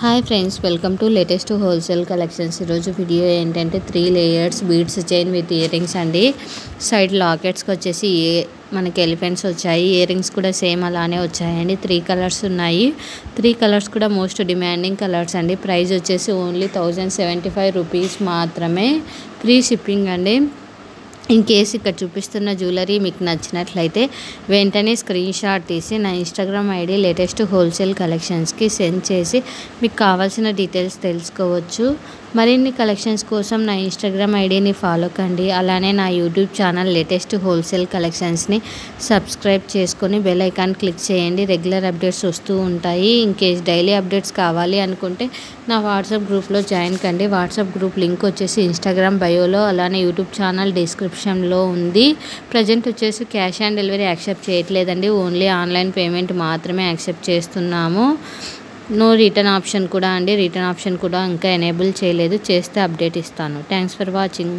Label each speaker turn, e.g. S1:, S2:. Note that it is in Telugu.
S1: Hi friends, welcome to latest wholesale collections. ఈరోజు వీడియో ఏంటంటే 3 layers beads chain with ear rings అండి. సైడ్ లాకెట్స్కి వచ్చేసి మనకి ఎలిఫెంట్స్ వచ్చాయి. ఇయర్ రింగ్స్ కూడా సేమ్ అలానే వచ్చాయండి. 3 కలర్స్ ఉన్నాయి. 3 కలర్స్ కూడా మోస్ట్ డిమాండింగ్ కలర్స్ అండి. ప్రైస్ వచ్చేసి ఓన్లీ 1075 రూపీస్ మాత్రమే. ఫ్రీ షిప్పింగ్ అండి. ఇన్ కేస్ ఇక్కడ చూపిస్తున్న జ్యువెలరీ మీకు నచ్చినట్లయితే వెంటనే స్క్రీన్ షాట్ తీసి నా ఇన్స్టాగ్రామ్ ఐడి లేటెస్ట్ హోల్సేల్ కలెక్షన్స్కి సెండ్ చేసి మీకు కావాల్సిన డీటెయిల్స్ తెలుసుకోవచ్చు. మరిన్ని కలెక్షన్స్ కోసం నా ఇన్స్టాగ్రామ్ ఐడిని ఫాలో కండి. అలానే నా యూట్యూబ్ ఛానల్ లేటెస్ట్ హోల్సేల్ కలెక్షన్స్ని సబ్స్క్రైబ్ చేసుకొని బెల్ ఐకాన్ క్లిక్ చేయండి. రెగ్యులర్ అప్డేట్స్ వస్తూ ఉంటాయి. ఇన్ కేస్ డైలీ అప్డేట్స్ కావాలి అనుకుంటే నా వాట్సాప్ గ్రూప్లో జాయిన్ కండి. వాట్సాప్ గ్రూప్ లింక్ వచ్చేసి ఇన్స్టాగ్రామ్ బయోలో, అలానే యూట్యూబ్ ఛానల్ డిస్క్రిప్షన్లో ఉంది. ప్రజెంట్ వచ్చేసి క్యాష్ ఆన్ డెలివరీ యాక్సెప్ట్ చేయట్లేదండి. ఓన్లీ ఆన్లైన్ పేమెంట్ మాత్రమే యాక్సెప్ట్ చేస్తున్నాము. నో రిటర్న్ ఆప్షన్ కూడా అండి. రిటర్న్ ఆప్షన్ కూడా ఇంకా ఎనేబుల్ చేయలేదు. చేస్తే అప్డేట్ ఇస్తాను. Thanks for watching.